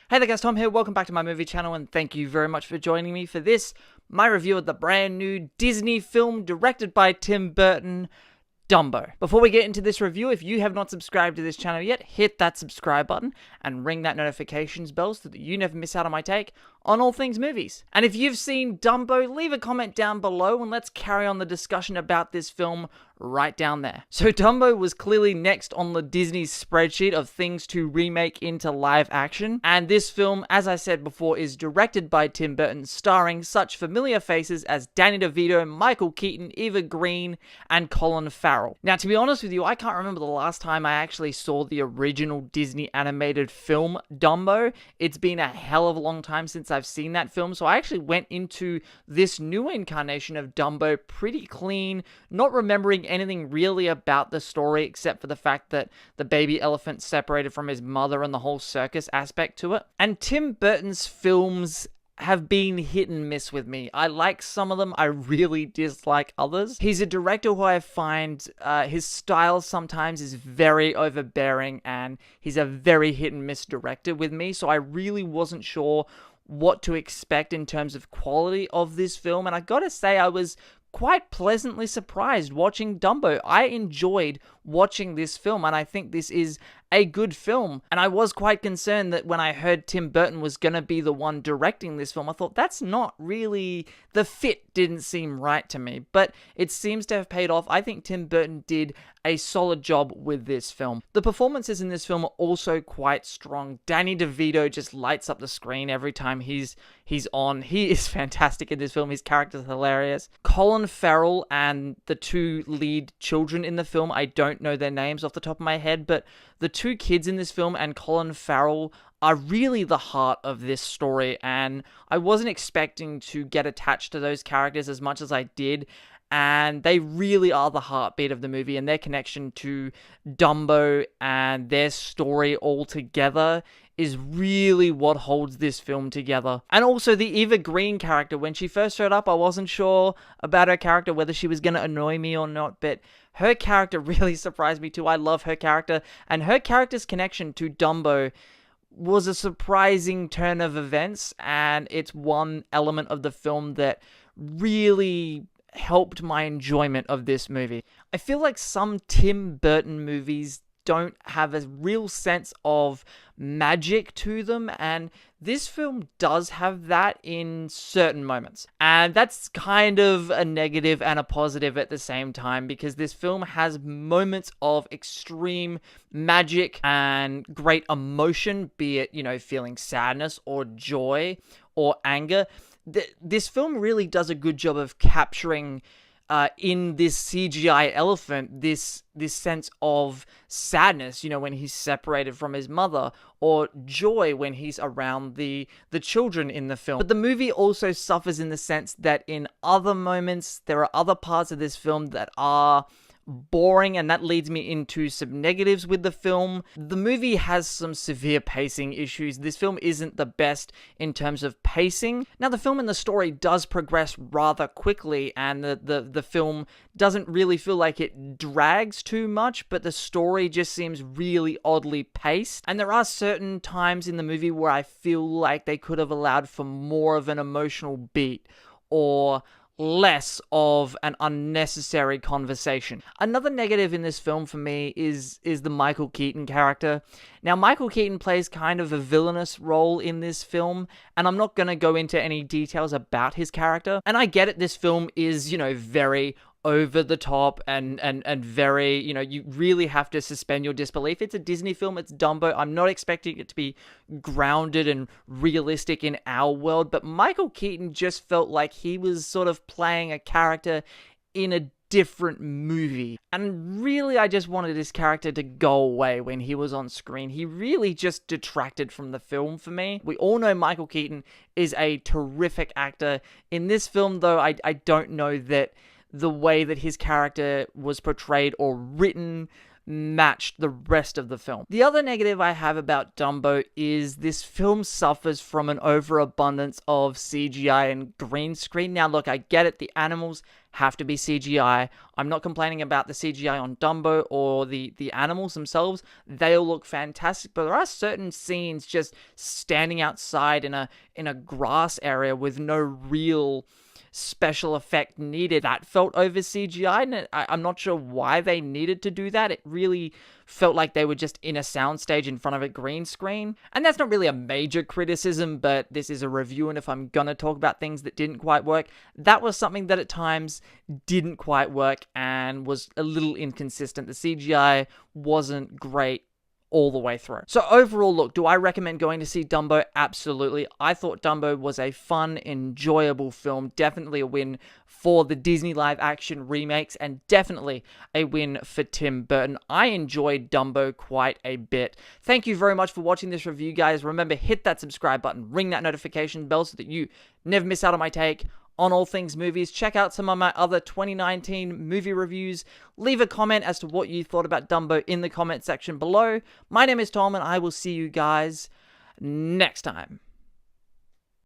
Hey there guys, Tom here, welcome back to my movie channel and thank you very much for joining me for this, my review of the brand new Disney film directed by Tim Burton, Dumbo. Before we get into this review, if you have not subscribed to this channel yet, hit that subscribe button and ring that notifications bell so that you never miss out on my take on all things movies. And if you've seen Dumbo, leave a comment down below and let's carry on the discussion about this film right down there. So Dumbo was clearly next on the Disney spreadsheet of things to remake into live action, and this film, as I said before, is directed by Tim Burton, starring such familiar faces as Danny DeVito, Michael Keaton, Eva Green, and Colin Farrell. Now, to be honest with you, I can't remember the last time I actually saw the original Disney animated film Dumbo. It's been a hell of a long time since I've seen that film, so I actually went into this new incarnation of Dumbo pretty clean, not remembering anything really about the story except for the fact that the baby elephant separated from his mother and the whole circus aspect to it. And Tim Burton's films have been hit and miss with me. I like some of them, I really dislike others. He's a director who I find his style sometimes is very overbearing and he's a very hit and miss director with me, so I really wasn't sure what to expect in terms of quality of this film, and I gotta say I was quite pleasantly surprised watching Dumbo. I enjoyed watching this film, and I think this is a good film. And I was quite concerned that when I heard Tim Burton was going to be the one directing this film, I thought that's not really, the fit didn't seem right to me, but it seems to have paid off. I think Tim Burton did a solid job with this film. The performances in this film are also quite strong. Danny DeVito just lights up the screen every time he's on. He is fantastic in this film. His character's hilarious. Colin Farrell and the two lead children in the film, I don't know their names off the top of my head, but the two kids in this film and Colin Farrell are really the heart of this story, and I wasn't expecting to get attached to those characters as much as I did, and they really are the heartbeat of the movie, and their connection to Dumbo and their story all together is really what holds this film together. And also the Eva Green character, when she first showed up, I wasn't sure about her character, whether she was going to annoy me or not, but her character really surprised me too. I love her character, and her character's connection to Dumbo was a surprising turn of events, and it's one element of the film that really helped my enjoyment of this movie. I feel like some Tim Burton movies don't have a real sense of magic to them, and this film does have that in certain moments. And that's kind of a negative and a positive at the same time, because this film has moments of extreme magic and great emotion, be it, feeling sadness or joy or anger. This film really does a good job of capturing in this CGI elephant, this sense of sadness, when he's separated from his mother, or joy when he's around the children in the film. But the movie also suffers in the sense that in other moments, there are other parts of this film that are boring, and that leads me into some negatives with the film. The movie has some severe pacing issues. This film isn't the best in terms of pacing. Now, the film and the story does progress rather quickly, and the film doesn't really feel like it drags too much, but the story just seems really oddly paced. And there are certain times in the movie where I feel like they could have allowed for more of an emotional beat, or less of an unnecessary conversation. Another negative in this film for me is the Michael Keaton character. Now, Michael Keaton plays kind of a villainous role in this film, and I'm not going to go into any details about his character. And I get it, this film is, very over the top and very, you really have to suspend your disbelief. It's a Disney film, it's Dumbo. I'm not expecting it to be grounded and realistic in our world, but Michael Keaton just felt like he was sort of playing a character in a different movie. And really, I just wanted his character to go away when he was on screen. He really just detracted from the film for me. We all know Michael Keaton is a terrific actor. In this film, though, I don't know that the way that his character was portrayed or written matched the rest of the film. The other negative I have about Dumbo is this film suffers from an overabundance of CGI and green screen. Now look, I get it, the animals have to be CGI. I'm not complaining about the CGI on Dumbo or the animals themselves. They all look fantastic, but there are certain scenes just standing outside in a grass area with no real special effect needed that felt over CGI, and I'm not sure why they needed to do that. It really felt like they were just in a soundstage in front of a green screen, and that's not really a major criticism, but this is a review, and if I'm gonna talk about things that didn't quite work, that was something that at times didn't quite work and was a little inconsistent. The CGI wasn't great all the way through. So overall, look, do I recommend going to see Dumbo? Absolutely. I thought Dumbo was a fun, enjoyable film. Definitely a win for the Disney live action remakes, and definitely a win for Tim Burton. I enjoyed Dumbo quite a bit. Thank you very much for watching this review, guys. Remember, hit that subscribe button, ring that notification bell so that you never miss out on my take on all things movies. Check out some of my other 2019 movie reviews. Leave a comment as to what you thought about Dumbo in the comment section below. My name is Tom, and I will see you guys next time.